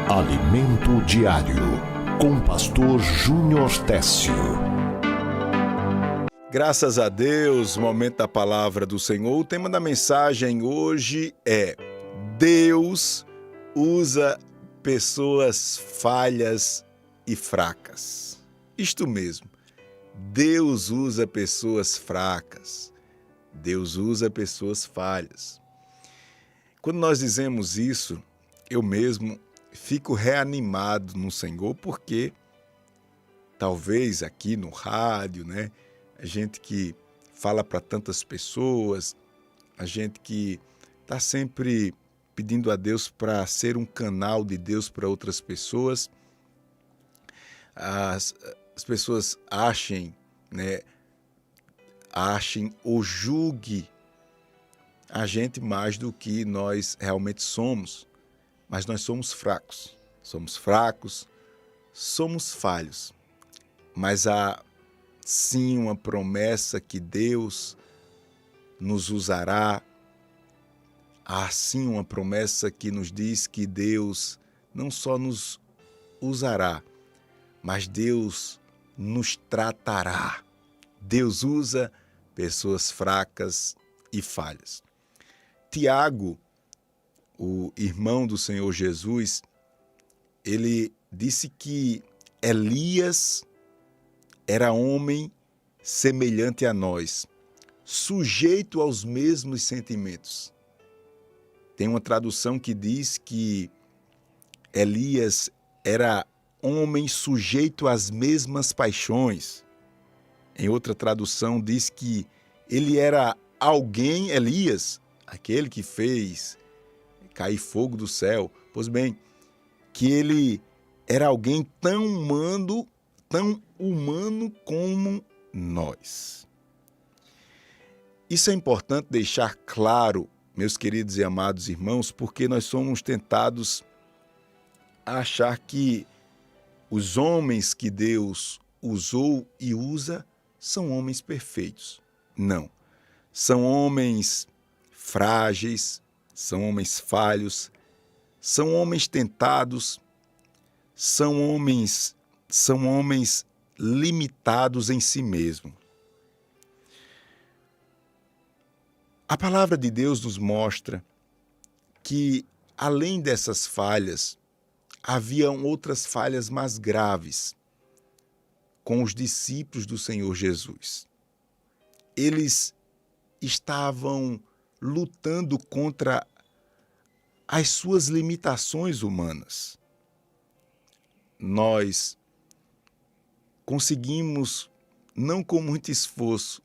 Alimento Diário, com Pastor Júnior Técio. Graças a Deus, momento da palavra do Senhor. O tema da mensagem hoje é: Deus usa pessoas falhas e fracas. Isto mesmo, Deus usa pessoas fracas. Deus usa pessoas falhas. Quando nós dizemos isso, eu mesmo fico reanimado no Senhor, porque talvez aqui no rádio, a gente que fala para tantas pessoas, a gente que está sempre pedindo a Deus para ser um canal de Deus para outras pessoas, as pessoas achem ou julguem a gente mais do que nós realmente somos. Mas nós somos fracos, somos falhos. Mas há sim uma promessa que Deus nos usará. Há sim uma promessa que nos diz que Deus não só nos usará, mas Deus nos tratará. Deus usa pessoas fracas e falhas. Tiago, o irmão do Senhor Jesus, ele disse que Elias era homem semelhante a nós, sujeito aos mesmos sentimentos. Tem uma tradução que diz que Elias era homem sujeito às mesmas paixões. Em outra tradução diz que ele era alguém, Elias, aquele que fez cair fogo do céu. Pois bem, que ele era alguém tão humano como nós. Isso é importante deixar claro, meus queridos e amados irmãos, porque nós somos tentados a achar que os homens que Deus usou e usa são homens perfeitos. Não. São homens frágeis, são homens falhos, são homens tentados, são homens limitados em si mesmo. A palavra de Deus nos mostra que, além dessas falhas, haviam outras falhas mais graves com os discípulos do Senhor Jesus. Eles estavam lutando contra as suas limitações humanas. Nós conseguimos, não com muito esforço,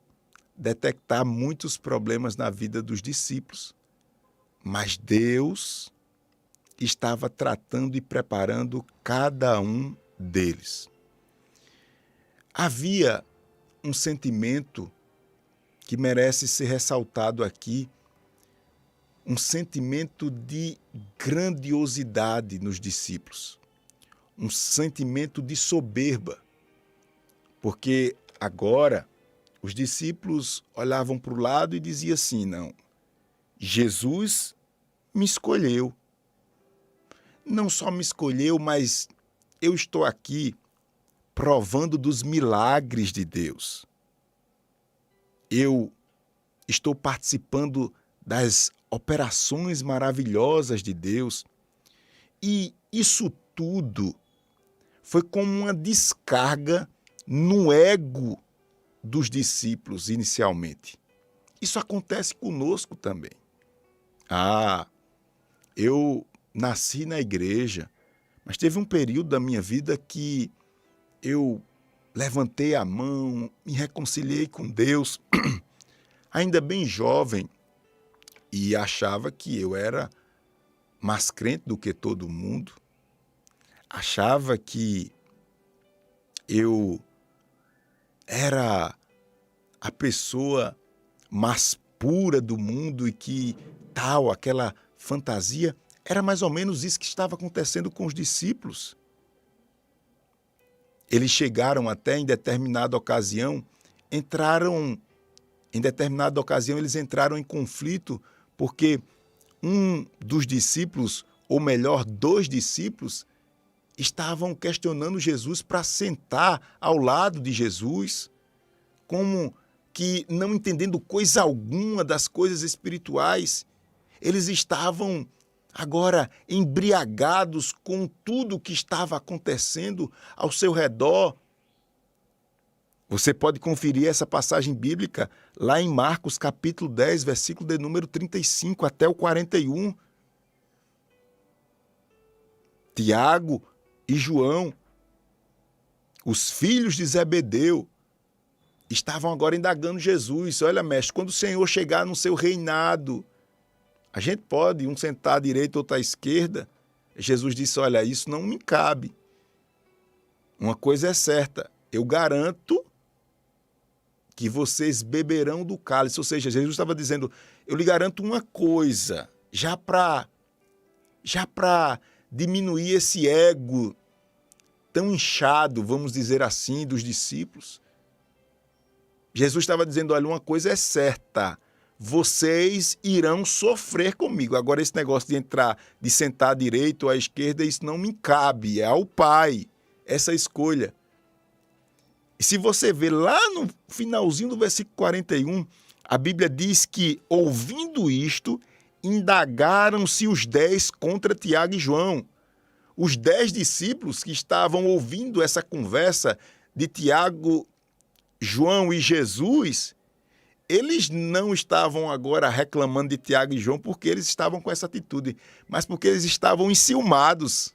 detectar muitos problemas na vida dos discípulos, mas Deus estava tratando e preparando cada um deles. Havia um sentimento que merece ser ressaltado aqui, um sentimento de grandiosidade nos discípulos, um sentimento de soberba, porque agora os discípulos olhavam para o lado e diziam assim: não, Jesus me escolheu. Não só me escolheu, mas eu estou aqui provando dos milagres de Deus. Eu estou participando das operações maravilhosas de Deus. E isso tudo foi como uma descarga no ego dos discípulos inicialmente. Isso acontece conosco também. Eu nasci na igreja, mas teve um período da minha vida que eu levantei a mão, me reconciliei com Deus, ainda bem jovem, e achava que eu era mais crente do que todo mundo. Achava que eu era a pessoa mais pura do mundo e que aquela fantasia, era mais ou menos isso que estava acontecendo com os discípulos. Eles chegaram até em determinada ocasião, eles entraram em conflito porque um dos discípulos, ou melhor, 2 discípulos, estavam questionando Jesus para sentar ao lado de Jesus, como que não entendendo coisa alguma das coisas espirituais. Eles estavam agora embriagados com tudo o que estava acontecendo ao seu redor. Você pode conferir essa passagem bíblica lá em Marcos capítulo 10, versículo de número 35 até o 41. Tiago e João, os filhos de Zebedeu, estavam agora indagando Jesus. Olha, mestre, quando o Senhor chegar no seu reinado, a gente pode um sentar à direita, outro à esquerda? Jesus disse, olha, isso não me cabe. Uma coisa é certa, eu garanto que vocês beberão do cálice. Ou seja, Jesus estava dizendo, eu lhe garanto uma coisa, já para diminuir esse ego tão inchado, vamos dizer assim, dos discípulos. Jesus estava dizendo, olha, uma coisa é certa, vocês irão sofrer comigo. Agora, esse negócio de sentar à direita ou à esquerda, isso não me cabe, é ao Pai, essa escolha. E se você ver lá no finalzinho do versículo 41, a Bíblia diz que, ouvindo isto, indagaram-se os 10 contra Tiago e João. Os 10 discípulos que estavam ouvindo essa conversa de Tiago, João e Jesus, eles não estavam agora reclamando de Tiago e João porque eles estavam com essa atitude, mas porque eles estavam enciumados.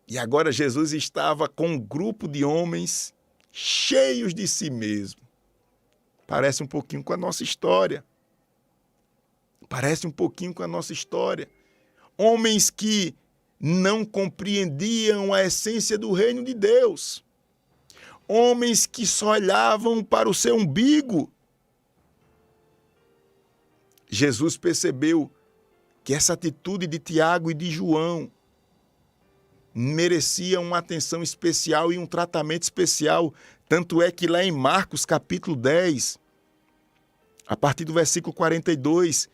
E agora Jesus estava com um grupo de homens cheios de si mesmo. Parece um pouquinho com a nossa história. Parece um pouquinho com a nossa história. Homens que não compreendiam a essência do reino de Deus. Homens que só olhavam para o seu umbigo. Jesus percebeu que essa atitude de Tiago e de João merecia uma atenção especial e um tratamento especial. Tanto é que lá em Marcos capítulo 10, a partir do versículo 42,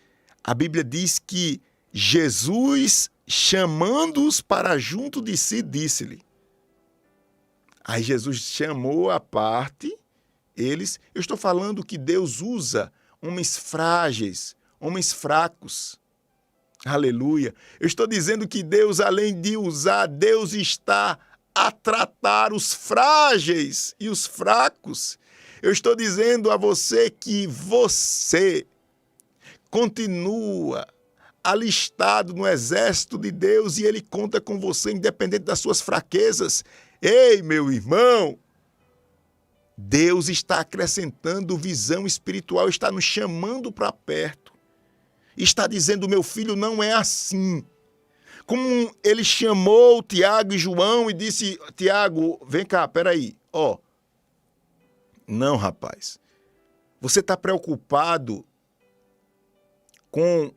a Bíblia diz que Jesus, chamando-os para junto de si, disse-lhe. Aí Jesus chamou à parte eles. Eu estou falando que Deus usa homens frágeis, homens fracos. Aleluia. Eu estou dizendo que Deus, além de usar, Deus está a tratar os frágeis e os fracos. Eu estou dizendo a você que você continua alistado no exército de Deus e Ele conta com você independente das suas fraquezas. Ei, meu irmão, Deus está acrescentando visão espiritual, está nos chamando para perto. Está dizendo, meu filho, não é assim. Como Ele chamou Tiago e João e disse, Tiago, vem cá, peraí, ó. Não, rapaz, você está preocupado com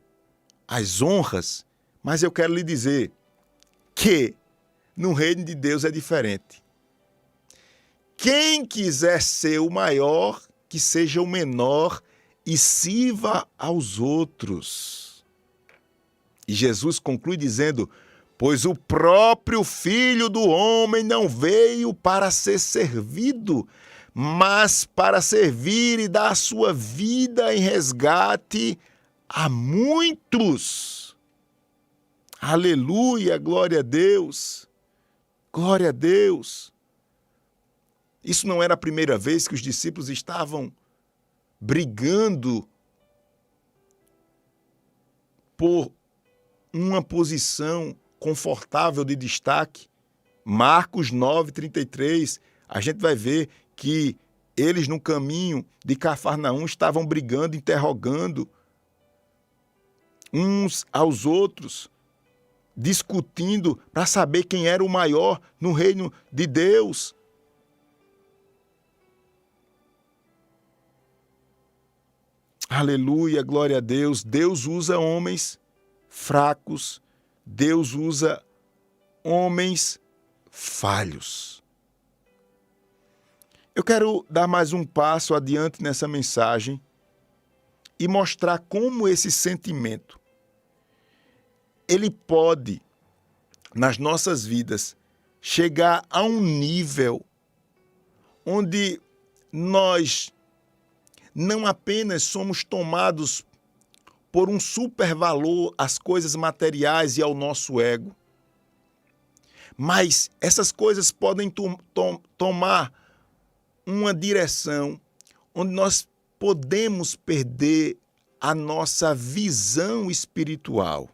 as honras, mas eu quero lhe dizer que no reino de Deus é diferente. Quem quiser ser o maior, que seja o menor e sirva aos outros. E Jesus conclui dizendo, pois o próprio Filho do Homem não veio para ser servido, mas para servir e dar a sua vida em resgate a muitos. Aleluia, glória a Deus. Glória a Deus. Isso não era a primeira vez que os discípulos estavam brigando por uma posição confortável de destaque. Marcos 9:33, a gente vai ver que eles no caminho de Cafarnaum estavam brigando, interrogando uns aos outros, discutindo para saber quem era o maior no reino de Deus. Aleluia, glória a Deus. Deus usa homens fracos, Deus usa homens falhos. Eu quero dar mais um passo adiante nessa mensagem e mostrar como esse sentimento, ele pode, nas nossas vidas, chegar a um nível onde nós não apenas somos tomados por um supervalor às coisas materiais e ao nosso ego, mas essas coisas podem tomar uma direção onde nós podemos perder a nossa visão espiritual.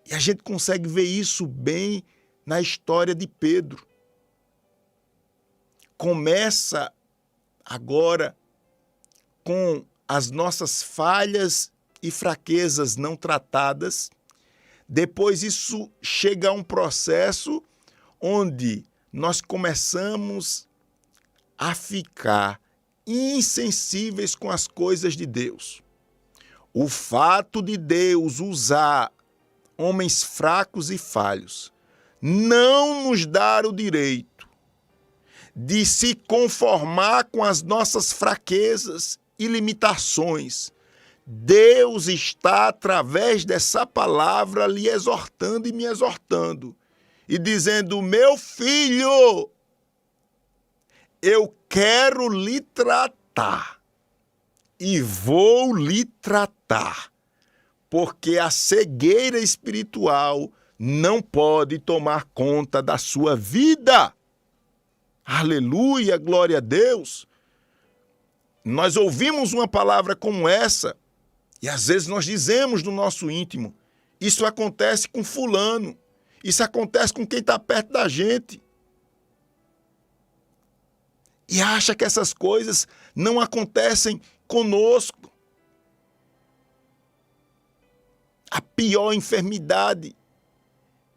E a gente consegue ver isso bem na história de Pedro. Começa agora com as nossas falhas e fraquezas não tratadas. Depois isso chega a um processo onde nós começamos a ficar insensíveis com as coisas de Deus. O fato de Deus usar homens fracos e falhos não nos dá o direito de se conformar com as nossas fraquezas e limitações. Deus está, através dessa palavra, lhe exortando e me exortando, e dizendo: meu filho, eu quero lhe tratar, e vou lhe tratar, porque a cegueira espiritual não pode tomar conta da sua vida. Aleluia, glória a Deus. Nós ouvimos uma palavra como essa e às vezes nós dizemos no nosso íntimo: isso acontece com fulano, isso acontece com quem está perto da gente. E acha que essas coisas não acontecem conosco. A pior enfermidade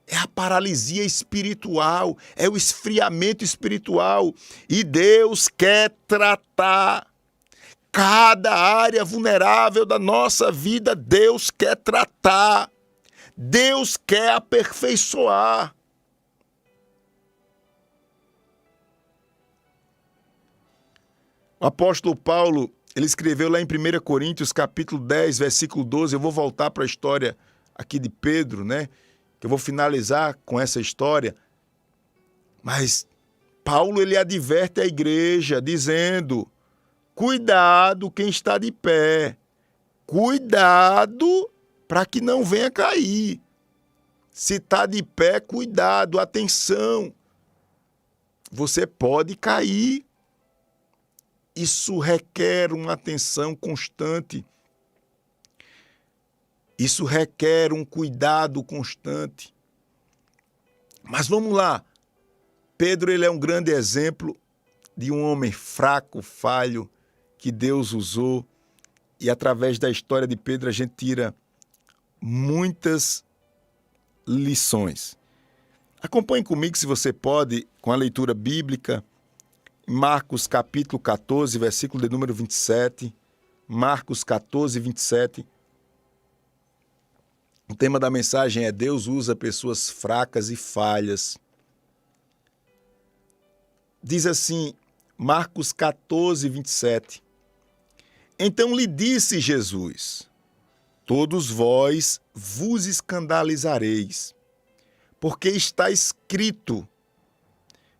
é a paralisia espiritual, é o esfriamento espiritual. E Deus quer tratar cada área vulnerável da nossa vida. Deus quer tratar. Deus quer aperfeiçoar. O apóstolo Paulo, ele escreveu lá em 1 Coríntios, capítulo 10, versículo 12. Eu vou voltar para a história aqui de Pedro, né? Que eu vou finalizar com essa história. Mas Paulo, ele adverte a igreja, dizendo: cuidado quem está de pé. Cuidado para que não venha cair. Se está de pé, cuidado, atenção. Você pode cair. Isso requer uma atenção constante. Isso requer um cuidado constante. Mas vamos lá. Pedro, ele é um grande exemplo de um homem fraco, falho, que Deus usou. E através da história de Pedro a gente tira muitas lições. Acompanhe comigo, se você pode, com a leitura bíblica. Marcos capítulo 14, versículo de número 27. Marcos 14, 27. O tema da mensagem é: Deus usa pessoas fracas e falhas. Diz assim, Marcos 14, 27. Então lhe disse Jesus: todos vós vos escandalizareis, porque está escrito: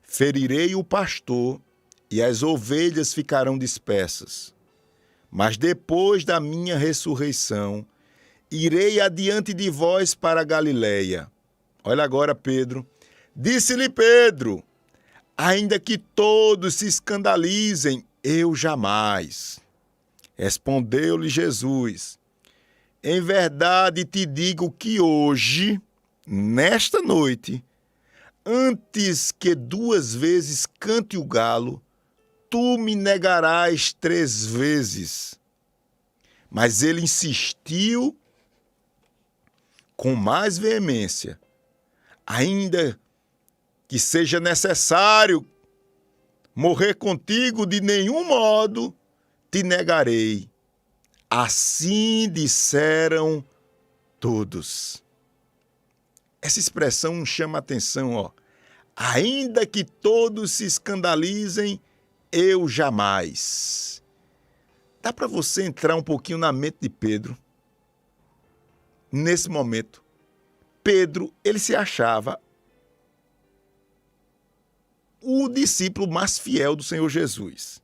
ferirei o pastor e as ovelhas ficarão dispersas. Mas depois da minha ressurreição, irei adiante de vós para a Galileia. Olha agora Pedro. Disse-lhe Pedro: ainda que todos se escandalizem, eu jamais. Respondeu-lhe Jesus: em verdade te digo que hoje, nesta noite, antes que 2 vezes cante o galo, tu me negarás 3 vezes. Mas ele insistiu com mais veemência: ainda que seja necessário morrer contigo, de nenhum modo te negarei. Assim disseram todos. Essa expressão chama a atenção, ó. Ainda que todos se escandalizem, eu jamais. Dá para você entrar um pouquinho na mente de Pedro? Nesse momento, Pedro, ele se achava o discípulo mais fiel do Senhor Jesus.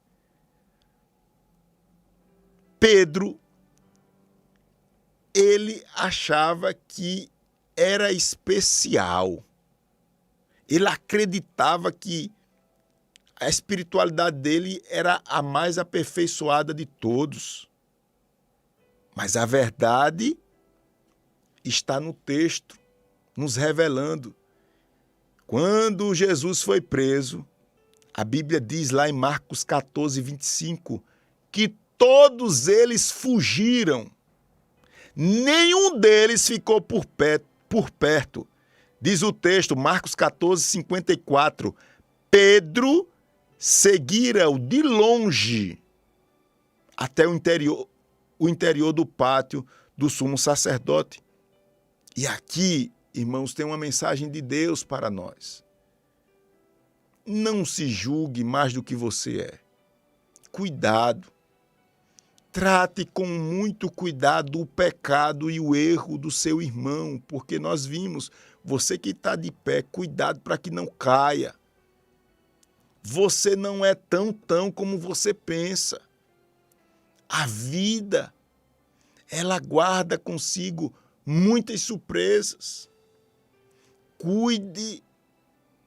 Pedro, ele achava que era especial. Ele acreditava que a espiritualidade dele era a mais aperfeiçoada de todos. Mas a verdade está no texto, nos revelando. Quando Jesus foi preso, a Bíblia diz lá em Marcos 14, 25, que todos eles fugiram. Nenhum deles ficou por perto. Diz o texto, Marcos 14, 54, Pedro seguira-o de longe até o interior do pátio do sumo sacerdote. E aqui, irmãos, tem uma mensagem de Deus para nós. Não se julgue mais do que você é. Cuidado. Trate com muito cuidado o pecado e o erro do seu irmão, porque nós vimos, você que está de pé, cuidado para que não caia. Você não é tão como você pensa. A vida, ela guarda consigo muitas surpresas. Cuide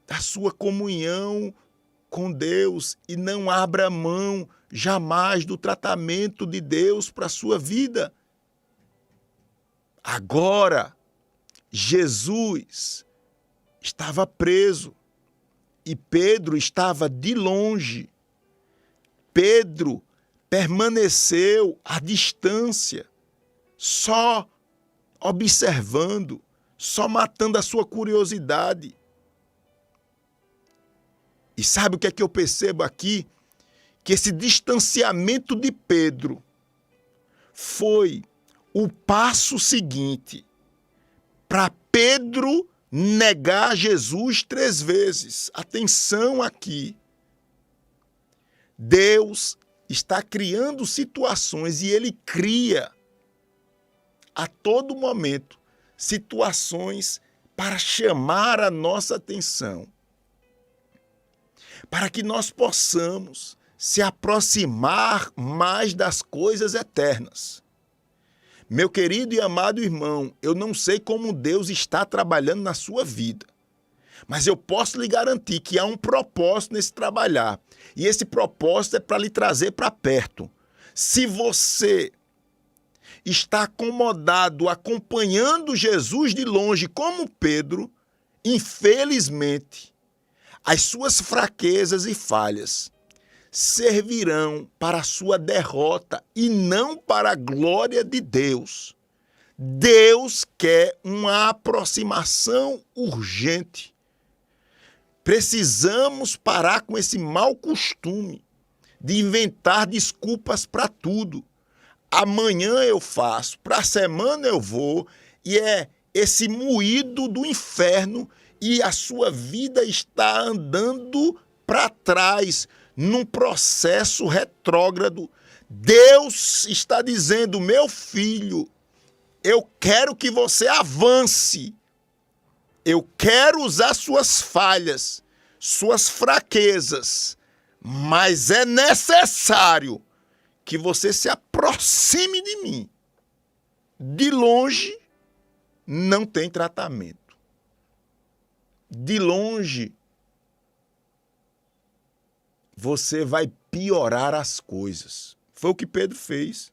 da sua comunhão com Deus e não abra mão jamais do tratamento de Deus para a sua vida. Agora, Jesus estava preso e Pedro estava de longe. Pedro permaneceu à distância, só observando, só matando a sua curiosidade. E sabe o que é que eu percebo aqui? Que esse distanciamento de Pedro foi o passo seguinte para Pedro negar Jesus 3 vezes. Atenção aqui. Deus está criando situações e Ele cria a todo momento situações para chamar a nossa atenção, para que nós possamos se aproximar mais das coisas eternas. Meu querido e amado irmão, eu não sei como Deus está trabalhando na sua vida, mas eu posso lhe garantir que há um propósito nesse trabalhar, e esse propósito é para lhe trazer para perto. Se você está acomodado, acompanhando Jesus de longe, como Pedro, infelizmente, as suas fraquezas e falhas servirão para a sua derrota e não para a glória de Deus. Deus quer uma aproximação urgente. Precisamos parar com esse mau costume de inventar desculpas para tudo. Amanhã eu faço, para a semana eu vou, e é esse moído do inferno e a sua vida está andando para trás, num processo retrógrado. Deus está dizendo, meu filho, eu quero que você avance. Eu quero usar suas falhas, suas fraquezas, mas é necessário que você se aproxime de mim. De longe, não tem tratamento. De longe, você vai piorar as coisas. Foi o que Pedro fez.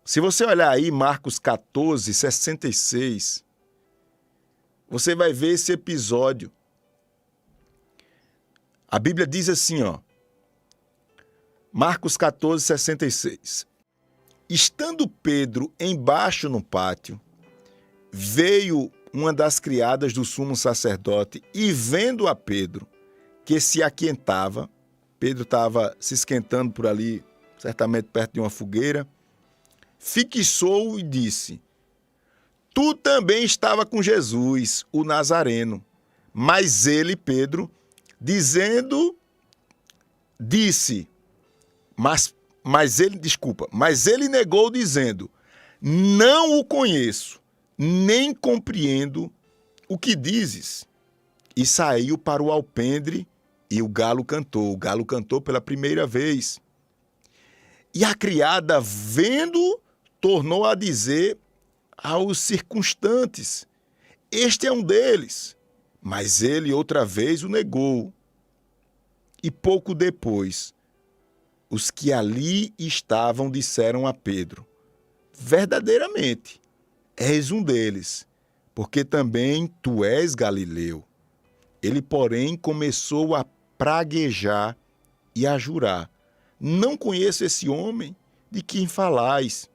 Se você olhar aí Marcos 14, 66, você vai ver esse episódio. A Bíblia diz assim, ó, Marcos 14, 66. Estando Pedro embaixo no pátio, veio uma das criadas do sumo sacerdote e, vendo a Pedro, que se aquietava, Pedro estava se esquentando por ali, certamente perto de uma fogueira, fixou-o e disse, tu também estava com Jesus, o Nazareno. Mas ele, Pedro, mas ele negou dizendo, não o conheço, nem compreendo o que dizes. e saiu para o alpendre e o galo cantou. O galo cantou pela primeira vez. E a criada, vendo, tornou a dizer aos circunstantes: este é um deles. Mas ele outra vez o negou. E pouco depois, os que ali estavam disseram a Pedro: verdadeiramente, és um deles, porque também tu és galileu. Ele, porém, começou a praguejar e a jurar: não conheço esse homem de quem falais.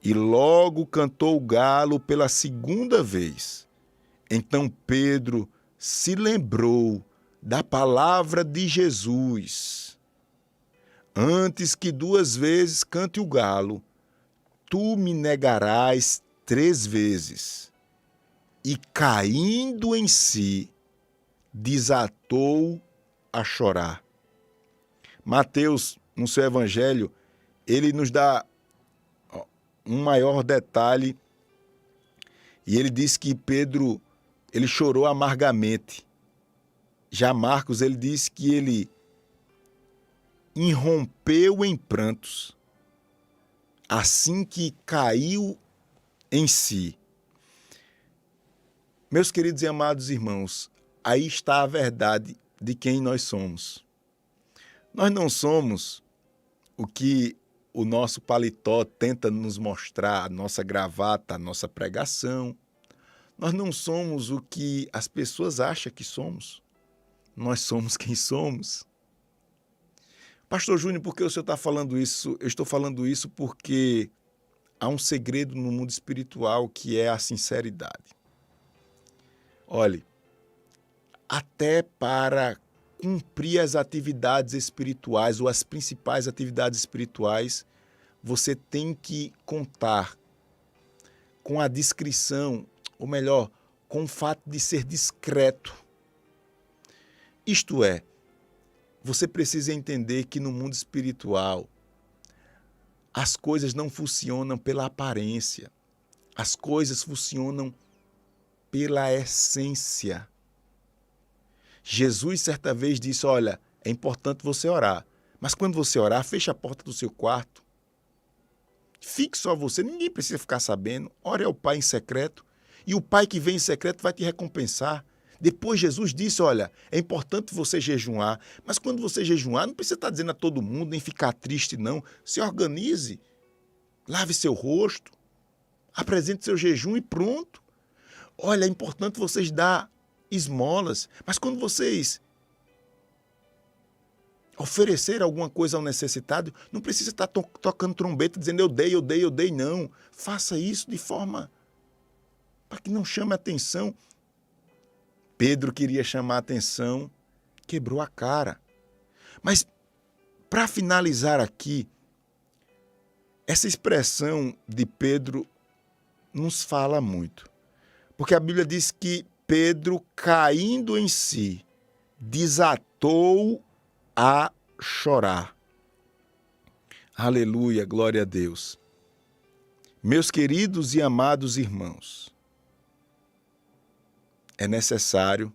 E logo cantou o galo pela segunda vez. Então Pedro se lembrou da palavra de Jesus: antes que 2 vezes cante o galo, tu me negarás 3 vezes. E caindo em si, desatou a chorar. Mateus, no seu evangelho, ele nos dá um maior detalhe, e ele diz que Pedro, ele chorou amargamente. Já Marcos, ele diz que ele irrompeu em prantos, assim que caiu em si. Meus queridos e amados irmãos, aí está a verdade de quem nós somos. Nós não somos o que o nosso paletó tenta nos mostrar, a nossa gravata, a nossa pregação. Nós não somos o que as pessoas acham que somos. Nós somos quem somos. Pastor Júnior, por que o senhor está falando isso? Eu estou falando isso porque há um segredo no mundo espiritual que é a sinceridade. Olhe, até para cumprir as atividades espirituais ou as principais atividades espirituais, você tem que contar com a discrição, ou melhor, com o fato de ser discreto. Isto é, você precisa entender que no mundo espiritual as coisas não funcionam pela aparência, as coisas funcionam pela essência. Jesus certa vez disse: olha, é importante você orar, mas quando você orar, feche a porta do seu quarto, fique só você, ninguém precisa ficar sabendo, ore ao Pai em secreto, e o Pai que vem em secreto vai te recompensar. Depois Jesus disse: olha, é importante você jejuar, mas quando você jejuar, não precisa estar dizendo a todo mundo, nem ficar triste não, se organize, lave seu rosto, apresente seu jejum e pronto. Olha, é importante vocês dar esmolas, mas quando vocês oferecer alguma coisa ao necessitado, não precisa estar tocando trombeta dizendo eu dei, não. Faça isso de forma para que não chame atenção. Pedro queria chamar atenção, quebrou a cara. Mas, para finalizar aqui, essa expressão de Pedro nos fala muito. Porque a Bíblia diz que Pedro, caindo em si, desatou a chorar. Aleluia, glória a Deus. Meus queridos e amados irmãos, é necessário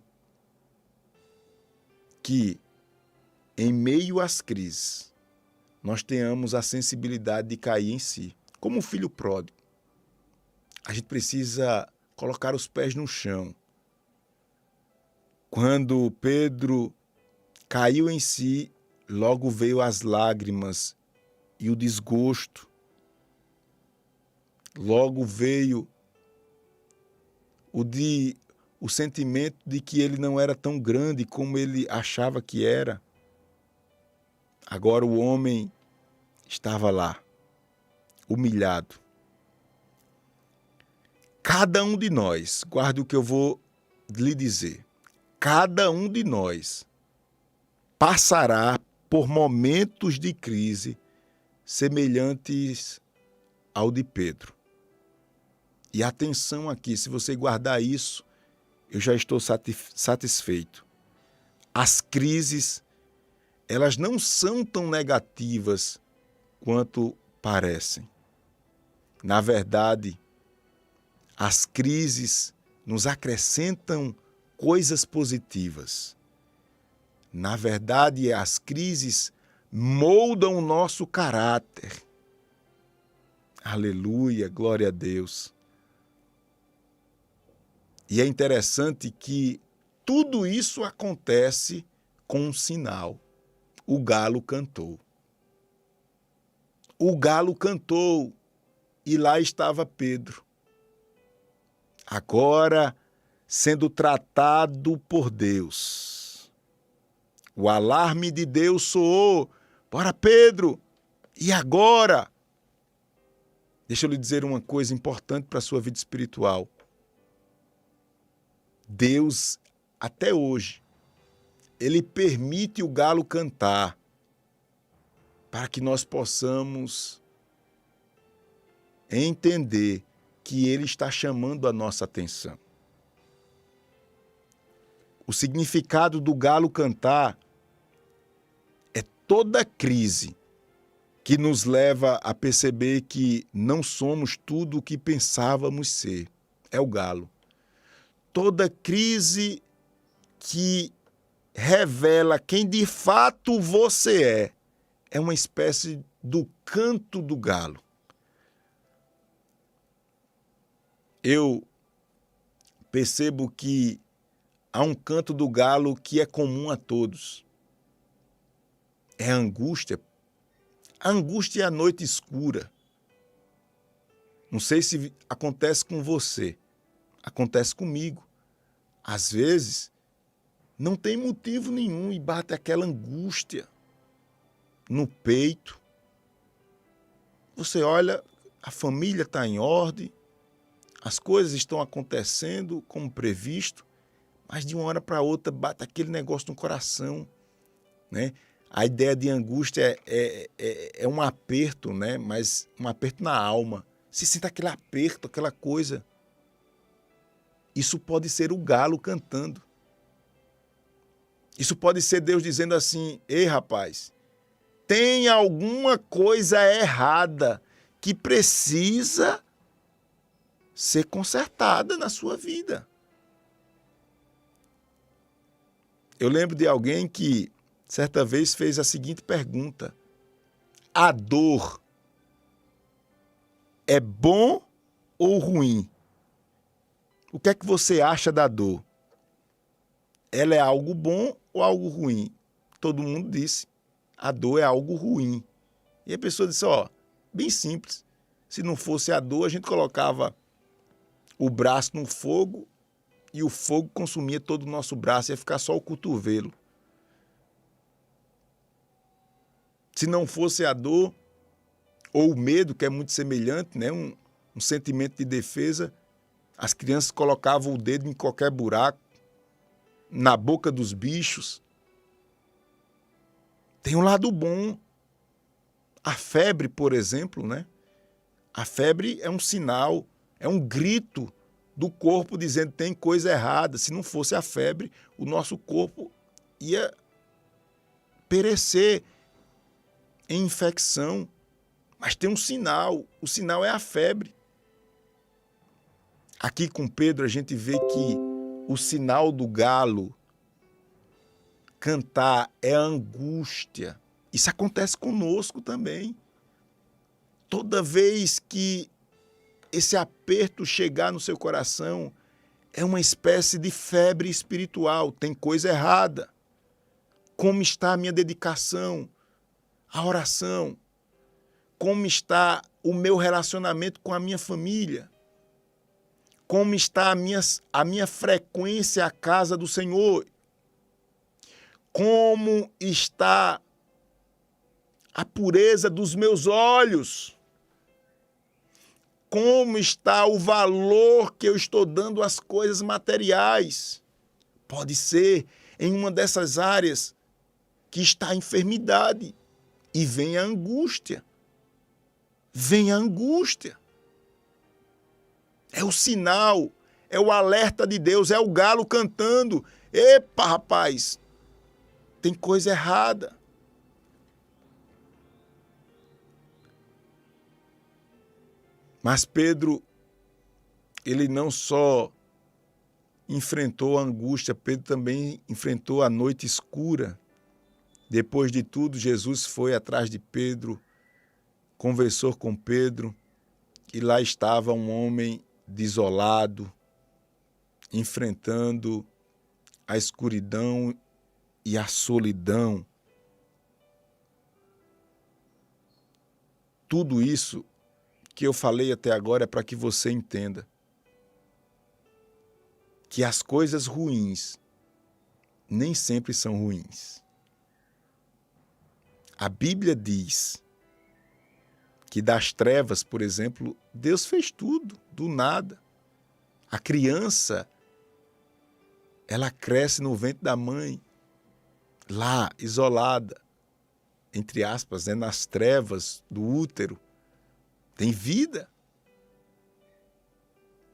que, em meio às crises, nós tenhamos a sensibilidade de cair em si. Como um filho pródigo, a gente precisa colocar os pés no chão. Quando Pedro caiu em si, logo veio as lágrimas e o desgosto. Logo veio o sentimento de que ele não era tão grande como ele achava que era. Agora o homem estava lá, humilhado. Cada um de nós, guarde o que eu vou lhe dizer, cada um de nós passará por momentos de crise semelhantes ao de Pedro. E atenção aqui, se você guardar isso, eu já estou satisfeito. As crises, elas não são tão negativas quanto parecem. Na verdade, as crises nos acrescentam coisas positivas. Na verdade, as crises moldam o nosso caráter. Aleluia, glória a Deus. E é interessante que tudo isso acontece com um sinal. O galo cantou. O galo cantou e lá estava Pedro. Agora sendo tratado por Deus. O alarme de Deus soou. Bora, Pedro! E agora? Deixa eu lhe dizer uma coisa importante para a sua vida espiritual. Deus, até hoje, Ele permite o galo cantar para que nós possamos entender que Ele está chamando a nossa atenção. O significado do galo cantar é toda crise que nos leva a perceber que não somos tudo o que pensávamos ser. É o galo. Toda crise que revela quem de fato você é uma espécie do canto do galo. Eu percebo que há um canto do galo que é comum a todos. É a angústia. A angústia é a noite escura. Não sei se acontece com você. Acontece comigo. Às vezes, não tem motivo nenhum e bate aquela angústia no peito. Você olha, a família está em ordem, as coisas estão acontecendo como previsto, mas de uma hora para outra bate aquele negócio no coração, né? A ideia de angústia é um aperto, né? Mas um aperto na alma. Se sente aquele aperto, aquela coisa. Isso pode ser o galo cantando. Isso pode ser Deus dizendo assim: ei, rapaz, tem alguma coisa errada que precisa ser consertada na sua vida. Eu lembro de alguém que certa vez fez a seguinte pergunta: a dor é bom ou ruim? O que é que você acha da dor? Ela é algo bom ou algo ruim? Todo mundo disse: a dor é algo ruim. E a pessoa disse: ó, bem simples. Se não fosse a dor, a gente colocava o braço no fogo e o fogo consumia todo o nosso braço, ia ficar só o cotovelo. Se não fosse a dor ou o medo, que é muito semelhante, né? Um sentimento de defesa, as crianças colocavam o dedo em qualquer buraco, na boca dos bichos. Tem um lado bom. A febre, por exemplo, né? A febre é um sinal, é um grito do corpo dizendo que tem coisa errada. Se não fosse a febre, o nosso corpo ia perecer em infecção. Mas tem um sinal, o sinal é a febre. Aqui com Pedro a gente vê que o sinal do galo cantar é a angústia. Isso acontece conosco também. Toda vez que esse aperto chegar no seu coração, é uma espécie de febre espiritual. Tem coisa errada. Como está a minha dedicação à oração? Como está o meu relacionamento com a minha família? Como está a minha frequência à casa do Senhor? Como está a pureza dos meus olhos? Como está o valor que eu estou dando às coisas materiais? Pode ser em uma dessas áreas que está a enfermidade e vem a angústia. Vem a angústia. É o sinal, é o alerta de Deus, é o galo cantando. Epa, rapaz, tem coisa errada. Mas Pedro, ele não só enfrentou a angústia, Pedro também enfrentou a noite escura. Depois de tudo, Jesus foi atrás de Pedro, conversou com Pedro, e lá estava um homem desolado, enfrentando a escuridão e a solidão. Tudo isso que eu falei até agora é para que você entenda que as coisas ruins nem sempre são ruins. A Bíblia diz que das trevas, por exemplo, Deus fez tudo, do nada. A criança, ela cresce no ventre da mãe, lá, isolada, entre aspas, né, nas trevas do útero. Tem vida.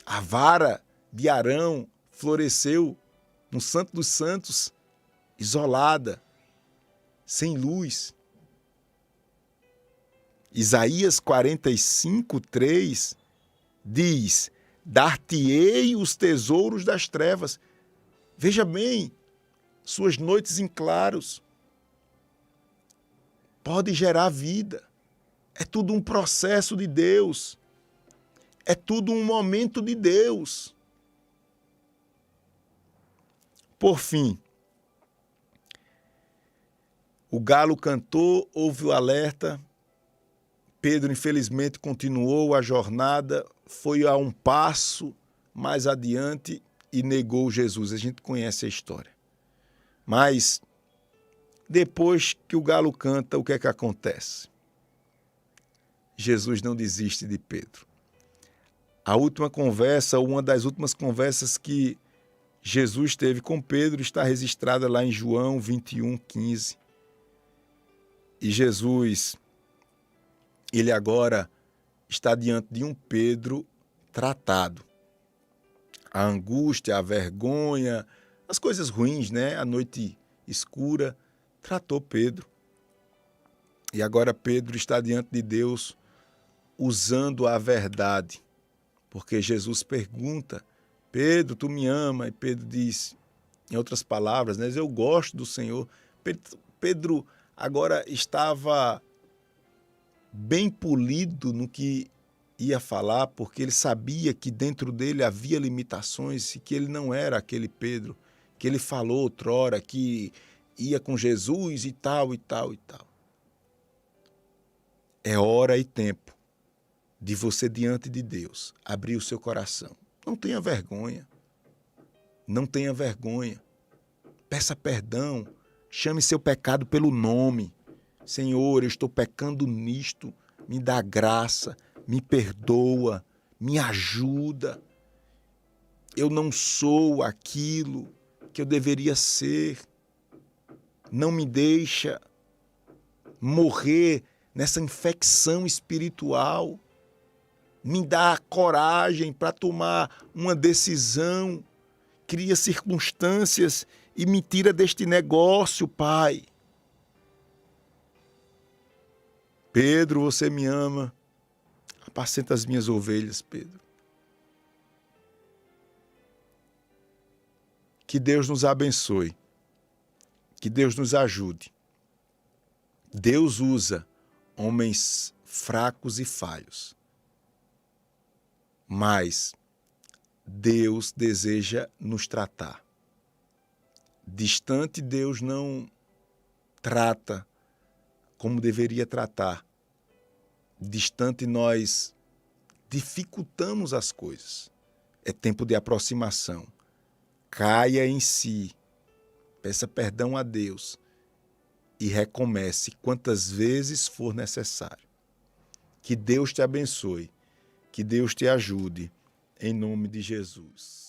A vara de Arão floresceu no Santo dos Santos, isolada, sem luz. Isaías 45:3 diz: dar-te-ei os tesouros das trevas. Veja bem, suas noites em claros podem gerar vida. É tudo um processo de Deus. É tudo um momento de Deus. Por fim, o galo cantou, houve o alerta. Pedro, infelizmente, continuou a jornada, foi a um passo mais adiante e negou Jesus. A gente conhece a história. Mas, depois que o galo canta, o que é que acontece? Jesus não desiste de Pedro. A última conversa, uma das últimas conversas que Jesus teve com Pedro está registrada lá em João 21:15. E Jesus, ele agora está diante de um Pedro tratado. A angústia, a vergonha, as coisas ruins, né? A noite escura, tratou Pedro. E agora Pedro está diante de Deus usando a verdade. Porque Jesus pergunta: Pedro, tu me ama? E Pedro diz, em outras palavras, né, eu gosto do Senhor. Pedro agora estava bem polido no que ia falar, porque ele sabia que dentro dele havia limitações e que ele não era aquele Pedro que ele falou outrora, que ia com Jesus e tal, e tal, e tal. É hora e tempo de você, diante de Deus, abrir o seu coração. Não tenha vergonha. Não tenha vergonha. Peça perdão. Chame seu pecado pelo nome. Senhor, eu estou pecando nisto. Me dá graça. Me perdoa. Me ajuda. Eu não sou aquilo que eu deveria ser. Não me deixa morrer nessa infecção espiritual. Me dá coragem para tomar uma decisão. Cria circunstâncias e me tira deste negócio, Pai. Pedro, você me ama. Apacenta as minhas ovelhas, Pedro. Que Deus nos abençoe. Que Deus nos ajude. Deus usa homens fracos e falhos. Mas Deus deseja nos tratar. Distante, Deus não trata como deveria tratar. Distante, nós dificultamos as coisas. É tempo de aproximação. Caia em si, peça perdão a Deus e recomece quantas vezes for necessário. Que Deus te abençoe. Que Deus te ajude, em nome de Jesus.